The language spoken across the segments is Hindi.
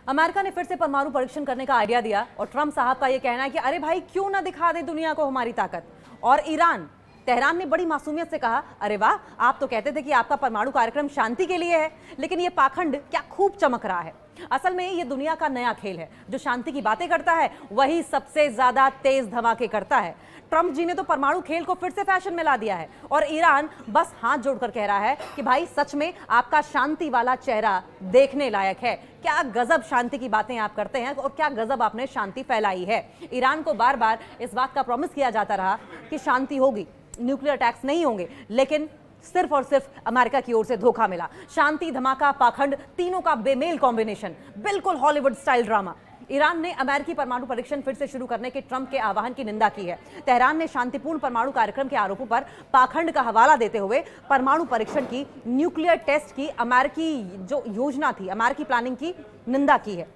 अमेरिका ने फिर से परमाणु परीक्षण करने का आइडिया दिया और ट्रंप साहब का यह कहना है कि अरे भाई क्यों ना दिखा दे दुनिया को हमारी ताकत। और ईरान, तेहरान ने बड़ी मासूमियत से कहा, अरे वाह, आप तो कहते थे कि आपका परमाणु कार्यक्रम शांति के लिए है, लेकिन ये पाखंड क्या खूब चमक रहा है। असल में ये दुनिया का नया खेल है, जो शांति की बातें करता है वही सबसे ज्यादा तेज धमाके करता है। ट्रंप जी ने तो परमाणु खेल को फिर से फैशन में ला दिया है और ईरान बस हाथ जोड़कर कह रहा है कि भाई सच में आपका शांति वाला चेहरा देखने लायक है। क्या गजब शांति की बातें आप करते हैं और क्या गजब आपने शांति फैलाई है। ईरान को बार बार इस बात का प्रॉमिस किया जाता रहा कि शांति होगी, न्यूक्लियर अटैक्स नहीं होंगे, लेकिन सिर्फ और सिर्फ अमेरिका की ओर से धोखा मिला। शांति, धमाका, पाखंड, तीनों का बेमेल कॉम्बिनेशन, बिल्कुल हॉलीवुड स्टाइल ड्रामा। ईरान ने अमेरिकी परमाणु परीक्षण फिर से शुरू करने के ट्रंप के आह्वान की निंदा की है। तेहरान ने शांतिपूर्ण परमाणु कार्यक्रम के आरोपों पर पाखंड का हवाला देते हुए परमाणु परीक्षण की, न्यूक्लियर टेस्ट की अमेरिकी जो योजना थी, अमेरिकी प्लानिंग की निंदा की है।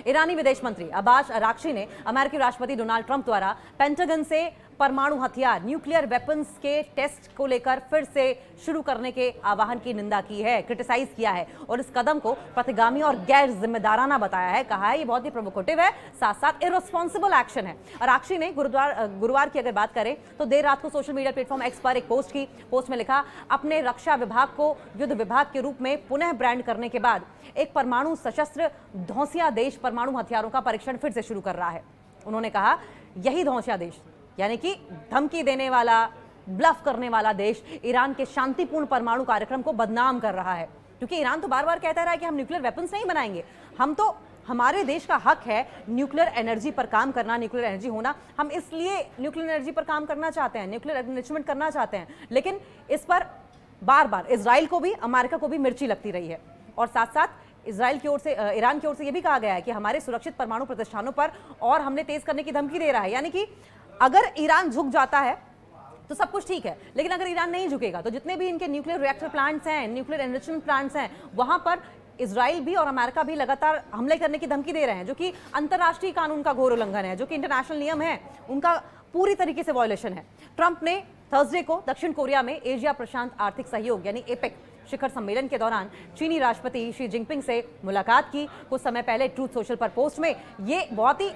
ईरानी विदेश मंत्री अब्बास अराक्ची ने अमेरिकी राष्ट्रपति डोनाल्ड ट्रंप द्वारा पेंटागन से परमाणु हथियार, न्यूक्लियर वेपन्स के टेस्ट को लेकर फिर से शुरू करने के आह्वान की निंदा की है, क्रिटिसाइज किया है और इस कदम को प्रतिगामी और गैर जिम्मेदाराना बताया है। कहा है ये बहुत ही प्रोवोकेटिव है, साथ साथ इररिस्पॉन्सिबल एक्शन है। अराक्ची ने गुरुवार की अगर बात करें तो देर रात को सोशल मीडिया प्लेटफॉर्म एक्स पर एक पोस्ट की। पोस्ट में लिखा, अपने रक्षा विभाग को युद्ध विभाग के रूप में पुनः ब्रांड करने के बाद एक परमाणु सशस्त्र धौंसिया देश परमाणु हथियारों का परीक्षण फिर से शुरू कर रहा है। उन्होंने कहा यही धौंसिया देश, यानी कि धमकी देने वाला, ब्लफ करने वाला देश ईरान के शांतिपूर्ण परमाणु कार्यक्रम को बदनाम कर रहा है। क्योंकि ईरान तो बार बार कहता रहा है कि हम न्यूक्लियर वेपन्स नहीं बनाएंगे, हम तो, हमारे देश का हक है न्यूक्लियर एनर्जी पर काम करना, न्यूक्लियर एनर्जी होना, हम इसलिए न्यूक्लियर एनर्जी पर काम करना चाहते हैं, न्यूक्लियर एनरिचमेंट करना चाहते हैं। लेकिन इस पर बार बार इजराइल को भी, अमेरिका को भी मिर्ची लगती रही है। और साथ साथ इजराइल की ओर से, ईरान की ओर से यह भी कहा गया है कि हमारे सुरक्षित परमाणु प्रतिष्ठानों पर और हमले तेज करने की धमकी दे रहा है। यानी कि अगर ईरान झुक जाता है तो सब कुछ ठीक है, लेकिन अगर ईरान नहीं झुकेगा तो जितने भी इनके न्यूक्लियर रिएक्टर प्लांट्स हैं, न्यूक्लियर एनरिचमेंट प्लांट्स हैं, वहां पर इजराइल भी और अमेरिका भी लगातार हमले करने की धमकी दे रहे हैं, जो कि अंतर्राष्ट्रीय कानून का घोर उल्लंघन है, जो कि इंटरनेशनल नियम है उनका पूरी तरीके से वायलेशन है। ट्रंप ने थर्सडे को दक्षिण कोरिया में एशिया प्रशांत आर्थिक सहयोग यानी एपेक शिखर सम्मेलन के दौरान चीनी राष्ट्रपति शी जिनपिंग से मुलाकात की। कुछ समय पहले ट्रूथ सोशल पर पोस्ट में ये बहुत ही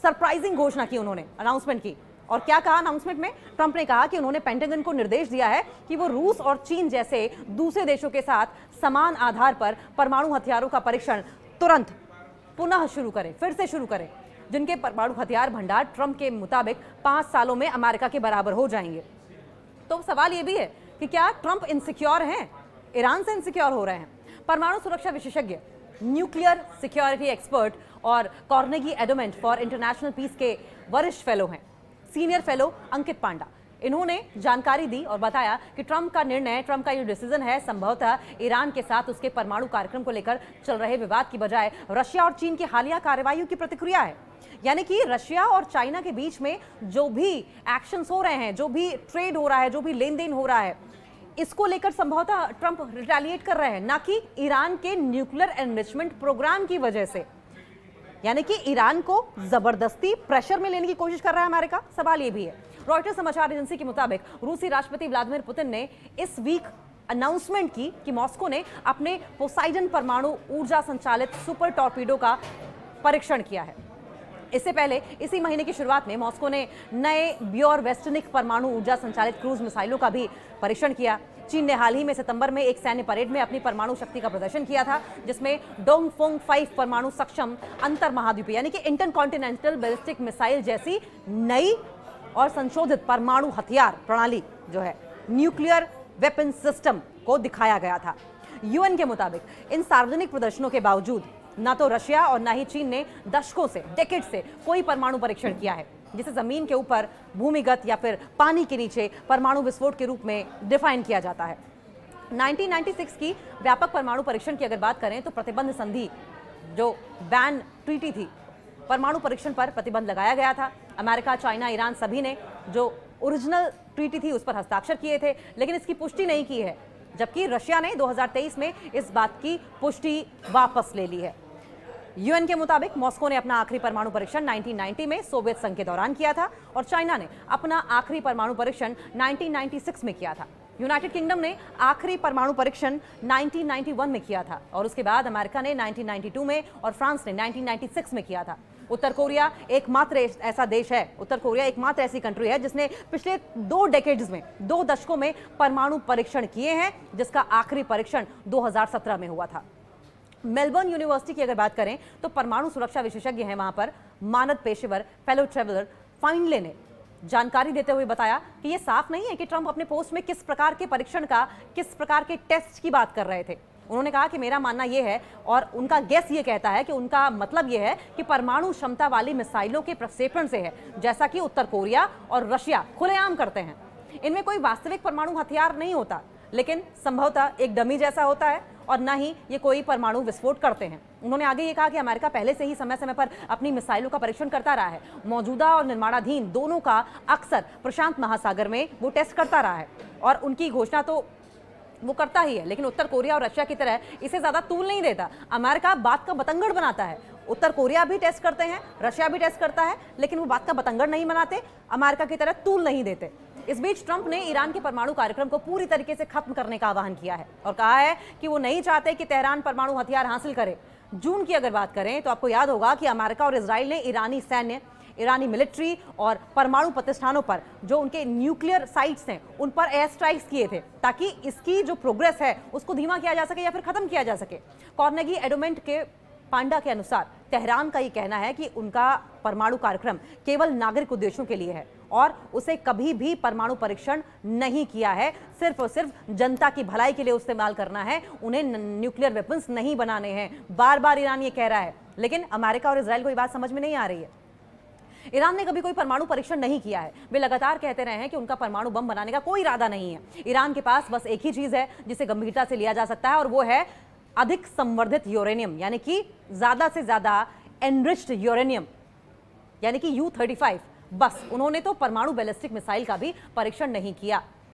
सरप्राइजिंग घोषणा की उन्होंने, अनाउंसमेंट की। और क्या कहा अनाउंसमेंट में? ट्रंप ने कहा कि उन्होंने पेंटागन को निर्देश दिया है कि वो रूस और चीन जैसे दूसरे देशों के साथ समान आधार पर परमाणु हथियारों का परीक्षण तुरंत पुनः शुरू करें, फिर से शुरू करें, जिनके परमाणु हथियार भंडार ट्रंप के मुताबिक 5 सालों में अमेरिका के बराबर हो जाएंगे। तो सवाल यह भी है कि क्या ट्रंप इनसिक्योर हैं, ईरान से इनसिक्योर हो रहे हैं? परमाणु सुरक्षा विशेषज्ञ, न्यूक्लियर सिक्योरिटी एक्सपर्ट और Carnegie Endowment for International Peace के वरिष्ठ फेलो हैं, सीनियर फेलो अंकित पांडा। इन्होंने जानकारी दी और बताया कि ट्रंप का निर्णय, ट्रंप का ये डिसीजन है संभवतः ईरान के साथ उसके परमाणु कार्यक्रम को लेकर चल रहे विवाद की बजाय रशिया और चीन की हालिया कार्रवाइयों की प्रतिक्रिया है। यानी कि रशिया और चाइना के बीच में जो भी एक्शंस हो रहे हैं, जो भी ट्रेड हो रहा है, जो भी लेन देन हो रहा है, इसको लेकर संभवतः ट्रंप रिटेलिएट कर रहे हैं, ना कि ईरान के न्यूक्लियर एनरिचमेंट प्रोग्राम की वजह से। यानी कि ईरान को जबरदस्ती प्रेशर में लेने की कोशिश कर रहा है अमेरिका। सवाल यह भी है, रॉयटर्स समाचार एजेंसी के मुताबिक रूसी राष्ट्रपति व्लादिमीर पुतिन ने इस वीक अनाउंसमेंट की कि मॉस्को ने अपने पोसाइडन परमाणु ऊर्जा संचालित सुपर टॉर्पीडो का परीक्षण किया है। इससे पहले इसी महीने की शुरुआत में मॉस्को ने नए ब्योर वेस्टनिक परमाणु ऊर्जा संचालित क्रूज मिसाइलों का भी परीक्षण किया। चीन ने हाल ही में सितंबर में एक सैन्य परेड में अपनी परमाणु शक्ति का प्रदर्शन किया था, जिसमें डोंगफोंग 5 परमाणु सक्षम अंतर महाद्वीपीय यानी कि इंटरकॉन्टिनेंटल बैलिस्टिक मिसाइल जैसी नई और संशोधित परमाणु हथियार प्रणाली जो है, न्यूक्लियर वेपन सिस्टम को दिखाया गया था। यूएन के मुताबिक इन सार्वजनिक प्रदर्शनों के बावजूद ना तो रशिया और ना ही चीन ने दशकों से, डेकेड से कोई परमाणु परीक्षण किया है, जिसे जमीन के ऊपर, भूमिगत या फिर पानी के नीचे परमाणु विस्फोट के रूप में डिफाइन किया जाता है। 1996 की व्यापक परमाणु परीक्षण की अगर बात करें तो प्रतिबंध संधि, जो बैन ट्रीटी थी, परमाणु परीक्षण पर प्रतिबंध लगाया गया था। अमेरिका, चाइना, ईरान सभी ने जो ओरिजिनल ट्रीटी थी उस पर हस्ताक्षर किए थे, लेकिन इसकी पुष्टि नहीं की है, जबकि रशिया ने 2023 में इस बात की पुष्टि वापस ले ली है। यूएन के मुताबिक मॉस्को ने अपना आखिरी परमाणु परीक्षण 1990 में सोवियत संघ के दौरान किया था और चाइना ने अपना आखिरी परमाणु परीक्षण 1996 में किया था। यूनाइटेड किंगडम ने आखिरी परमाणु परीक्षण 1991 में किया था और उसके बाद अमेरिका ने 1992 में और फ्रांस ने 1996 में किया था। उत्तर कोरिया एकमात्र ऐसा देश है, उत्तर कोरिया एकमात्र ऐसी कंट्री है जिसने पिछले 2 डेकेड्स में, 2 दशकों में परमाणु परीक्षण किए हैं, जिसका आखिरी परीक्षण 2017 में हुआ था। मेलबर्न यूनिवर्सिटी की अगर बात करें तो परमाणु सुरक्षा विशेषज्ञ हैं वहां पर, मानद पेशेवर फेलो ट्रेवलर फाइनले ने जानकारी देते हुए बताया कि यह साफ नहीं है कि ट्रंप अपने पोस्ट में किस प्रकार के परीक्षण का, किस प्रकार के टेस्ट की बात कर रहे थे। उन्होंने कहा कि मेरा मानना यह है और उनका गेस ये कहता है कि उनका मतलब यह है कि परमाणु क्षमता वाली मिसाइलों के प्रक्षेपण से है, जैसा कि उत्तर कोरिया और रशिया खुलेआम करते हैं। इनमें कोई वास्तविक परमाणु हथियार नहीं होता, लेकिन संभवतः एक डमी जैसा होता है और न ही ये कोई परमाणु विस्फोट करते हैं। उन्होंने आगे ये कहा कि अमेरिका पहले से ही समय समय पर अपनी मिसाइलों का परीक्षण करता रहा है, मौजूदा और निर्माणाधीन दोनों का अक्सर प्रशांत महासागर में वो टेस्ट करता रहा है और उनकी घोषणा तो वो करता ही है, लेकिन उत्तर कोरिया और रशिया की तरह इसे ज्यादा तूल नहीं देता। अमेरिका बात का बतंगड़ बनाता है। उत्तर कोरिया भी टेस्ट करते हैं, रशिया भी टेस्ट करता है, लेकिन वो बात का बतंगड़ नहीं बनाते, अमेरिका की तरह तूल नहीं देते। इस बीच ट्रंप ने ईरान के परमाणु कार्यक्रम को पूरी तरीके से खत्म करने का आह्वान किया है और कहा है कि वो नहीं चाहते कि तेहरान परमाणु हथियार हासिल करे। जून की अगर बात करें तो आपको याद होगा कि अमेरिका और इजराइल ने ईरानी सैन्य, ईरानी मिलिट्री और परमाणु प्रतिष्ठानों पर, जो उनके न्यूक्लियर साइट्स हैं, उन पर एयर स्ट्राइक्स किए थे ताकि इसकी जो प्रोग्रेस है उसको धीमा किया जा सके या फिर खत्म किया जा सके। कार्नेगी एंडोमेंट के पांडा के अनुसार तेहरान का ये कहना है कि उनका परमाणु कार्यक्रम केवल नागरिक उद्देश्यों के लिए है और उसे कभी भी परमाणु परीक्षण नहीं किया है, सिर्फ और सिर्फ जनता की भलाई के लिए इस्तेमाल करना है, उन्हें न्यूक्लियर वेपन्स नहीं बनाने हैं। बार बार ईरान ये कह रहा है, लेकिन अमेरिका और इजराइल को ये बात समझ में नहीं आ रही है। ईरान ने कभी कोई परमाणु परीक्षण नहीं किया है। वे लगातार कहते रहे हैं कि उनका परमाणु बम बनाने का कोई इरादा नहीं है। ईरान के पास बस एक ही चीज है जिसे गंभीरता से लिया जा सकता है और वो है अधिक संवर्धित यूरेनियम, यानी कि ज्यादा से ज्यादा एनरिच्ड यूरेनियम, यानी कि U-35। बस उन्होंने तो परमाणु बैलिस्टिक मिसाइल का भी परीक्षण नहीं किया।